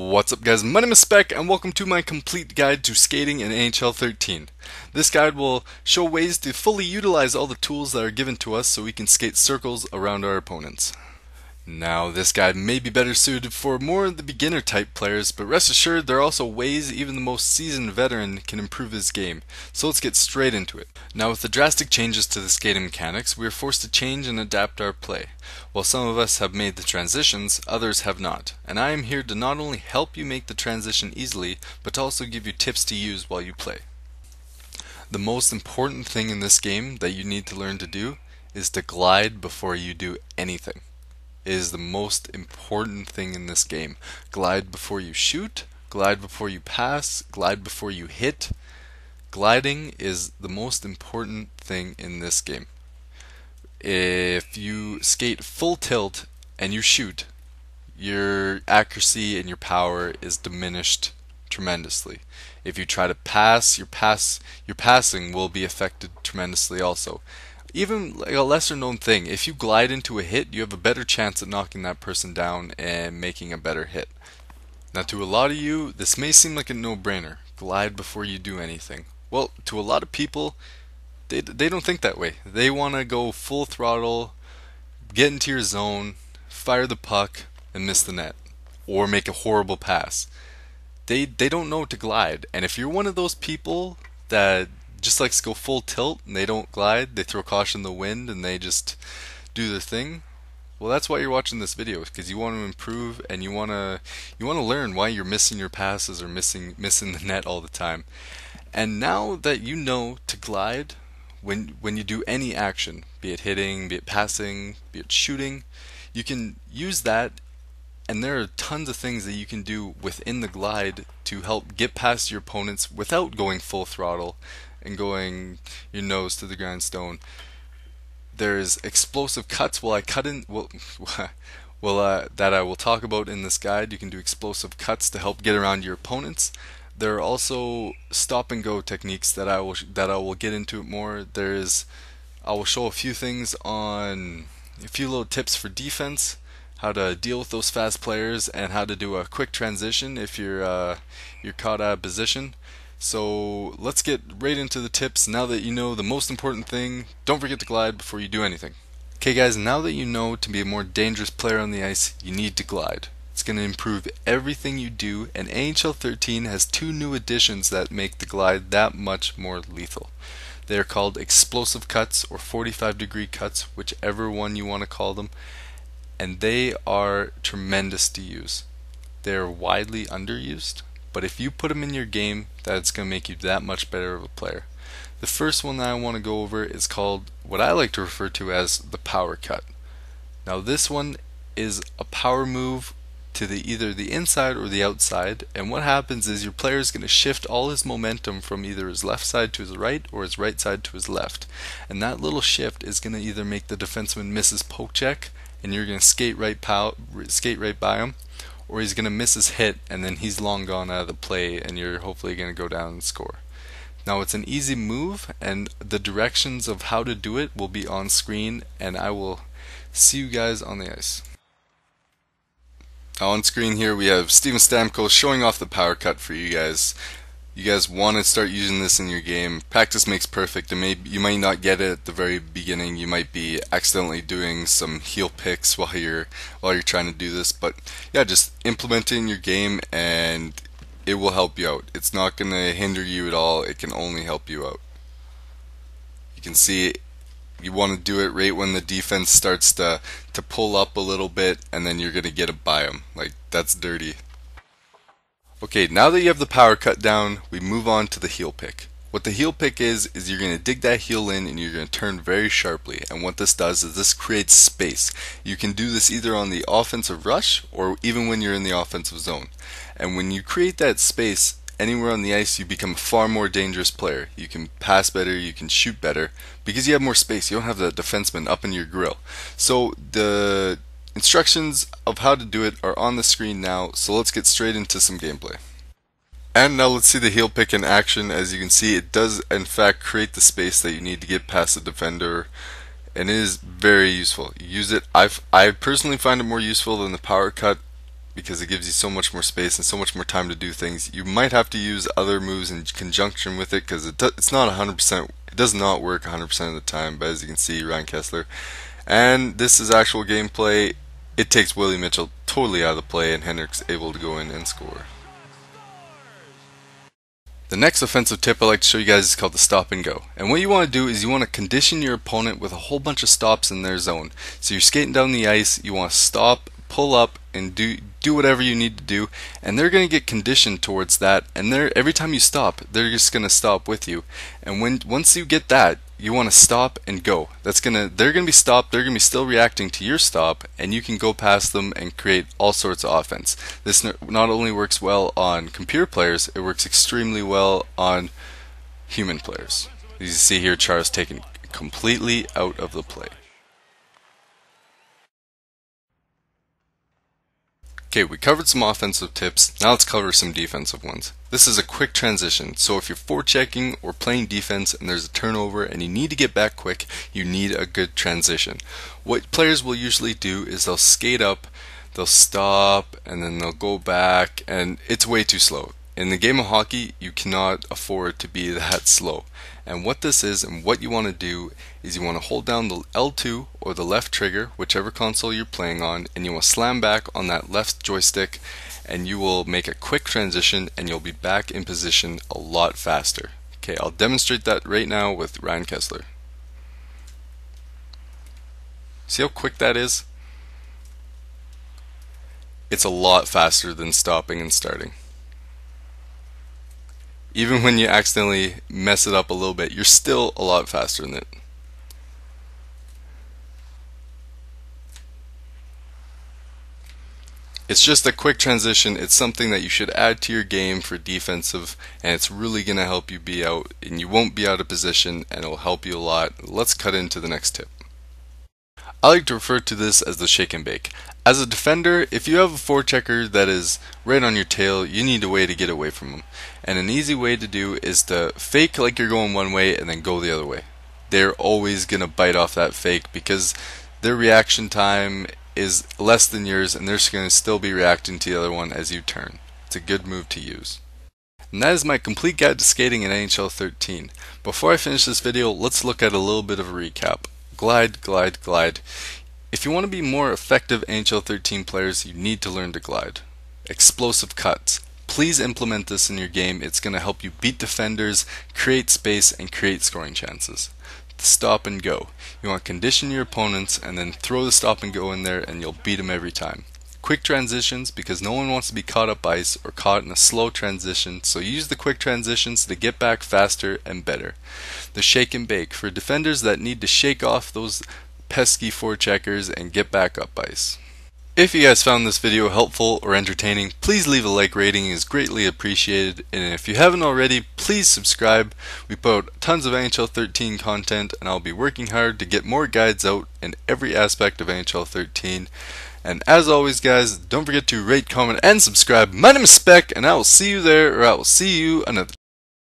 What's up guys, my name is Spec and welcome to my complete guide to skating in NHL 13. This guide will show ways to fully utilize all the tools that are given to us so we can skate circles around our opponents. Now this guide may be better suited for more of the beginner type players, but rest assured there are also ways even the most seasoned veteran can improve his game, so let's get straight into it. Now with the drastic changes to the skating mechanics, we are forced to change and adapt our play. While some of us have made the transitions, others have not, and I am here to not only help you make the transition easily, but to also give you tips to use while you play. The most important thing in this game that you need to learn to do is to glide before you do anything. It is the most important thing in this game. Glide before you shoot, glide before you pass, glide before you hit. Gliding is the most important thing in this game. If you skate full tilt and you shoot, your accuracy and your power is diminished tremendously. If you try to pass, your passing will be affected tremendously also. Even like a lesser known thing, if you glide into a hit, you have a better chance at knocking that person down and making a better hit. Now to a lot of you, this may seem like a no-brainer. Glide before you do anything. Well, to a lot of people, they don't think that way. They want to go full throttle, get into your zone, fire the puck, and miss the net. Or make a horrible pass. They don't know to glide. And if you're one of those people that just likes to go full tilt and they don't glide, they throw caution to the wind and they just do their thing, well that's why you're watching this video, because you want to improve and you want to learn why you're missing your passes or missing the net all the time. And now that you know to glide when you do any action, be it hitting, be it passing, be it shooting, you can use that. And there are tons of things that you can do within the glide to help get past your opponents without going full throttle and going your nose to the grindstone. There's explosive cuts. That I will talk about in this guide. You can do explosive cuts to help get around your opponents. There are also stop and go techniques that I will get into it more. I will show a few things on a few little tips for defense, how to deal with those fast players, and how to do a quick transition if you're caught out of position. So let's get right into the tips. Now that you know the most important thing, don't forget to glide before you do anything. Okay guys, now that you know to be a more dangerous player on the ice, you need to glide. It's going to improve everything you do, and NHL 13 has two new additions that make the glide that much more lethal. They are called explosive cuts or 45-degree cuts, whichever one you want to call them. And they are tremendous to use. They are widely underused, but if you put them in your game, that's going to make you that much better of a player. The first one that I want to go over is called what I like to refer to as the power cut. Now this one is a power move to either the inside or the outside, and what happens is your player is going to shift all his momentum from either his left side to his right or his right side to his left, and that little shift is going to either make the defenseman miss his poke check and you're going to skate right by him, or he's going to miss his hit and then he's long gone out of the play and you're hopefully going to go down and score. Now it's an easy move, and the directions of how to do it will be on screen, and I will see you guys on the ice. Now on screen here we have Steven Stamkos showing off the power cut for you guys. You guys want to start using this in your game. Practice makes perfect, and you might not get it at the very beginning. You might be accidentally doing some heel picks while you're trying to do this, but yeah, just implement it in your game and it will help you out. It's not going to hinder you at all. It can only help you out. You can see you want to do it right when the defense starts to pull up a little bit, and then you're going to get it by them. Like, that's dirty. Okay, now that you have the power cut down, we move on to the heel pick. What the heel pick is you're going to dig that heel in and you're going to turn very sharply, and what this does is this creates space. You can do this either on the offensive rush or even when you're in the offensive zone. And when you create that space anywhere on the ice, you become a far more dangerous player. You can pass better, you can shoot better, because you have more space. You don't have the defenseman up in your grill. So the instructions of how to do it are on the screen now, so let's get straight into some gameplay. And now let's see the heel pick in action. As you can see, it does in fact create the space that you need to get past the defender, and it is very useful. Use it. I personally find it more useful than the power cut because it gives you so much more space and so much more time to do things. You might have to use other moves in conjunction with it because it's not 100%. It does not work 100% of the time. But as you can see, Ryan Kessler, and this is actual gameplay. It takes Willie Mitchell totally out of the play, and Henrik's able to go in and score. The next offensive tip I like to show you guys is called the stop and go. And what you want to do is you want to condition your opponent with a whole bunch of stops in their zone. So you're skating down the ice, you want to stop, pull up, and do whatever you need to do, and they're going to get conditioned towards that, and every time you stop, they're just going to stop with you. And once you get that, you want to stop and go. They're going to be stopped, they're going to be still reacting to your stop, and you can go past them and create all sorts of offense. This not only works well on computer players, it works extremely well on human players. As you see here, Char's taken completely out of the play. Okay, we covered some offensive tips, now let's cover some defensive ones. This is a quick transition, so if you're forechecking or playing defense and there's a turnover and you need to get back quick, you need a good transition. What players will usually do is they'll skate up, they'll stop, and then they'll go back, and it's way too slow. In the game of hockey, you cannot afford to be that slow. And what this is, and what you want to do, is you want to hold down the L2 or the left trigger, whichever console you're playing on, and you want to slam back on that left joystick, and you will make a quick transition, and you'll be back in position a lot faster. Okay, I'll demonstrate that right now with Ryan Kessler. See how quick that is? It's a lot faster than stopping and starting. Even when you accidentally mess it up a little bit, you're still a lot faster than it. It's just a quick transition. It's something that you should add to your game for defensive, and it's really going to help you be out, and you won't be out of position, and it will help you a lot. Let's cut into the next tip. I like to refer to this as the shake and bake. As a defender, if you have a forechecker that is right on your tail, you need a way to get away from them. And an easy way to do is to fake like you're going one way and then go the other way. They're always going to bite off that fake because their reaction time is less than yours, and they're going to still be reacting to the other one as you turn. It's a good move to use. And that is my complete guide to skating in NHL 13. Before I finish this video, let's look at a little bit of a recap. Glide, glide, glide. If you want to be more effective NHL 13 players, you need to learn to glide. Explosive cuts. Please implement this in your game. It's going to help you beat defenders, create space, and create scoring chances. Stop and go. You want to condition your opponents and then throw the stop and go in there, and you'll beat them every time. Quick transitions, because no one wants to be caught up ice or caught in a slow transition, so use the quick transitions to get back faster and better. The shake and bake, for defenders that need to shake off those pesky forecheckers and get back up ice. If you guys found this video helpful or entertaining, please leave a like rating, it is greatly appreciated, and if you haven't already, please subscribe. We put out tons of NHL 13 content, and I'll be working hard to get more guides out in every aspect of NHL 13. And as always guys, don't forget to rate, comment, and subscribe. My name is Spec, and I will see you there, or I will see you another time.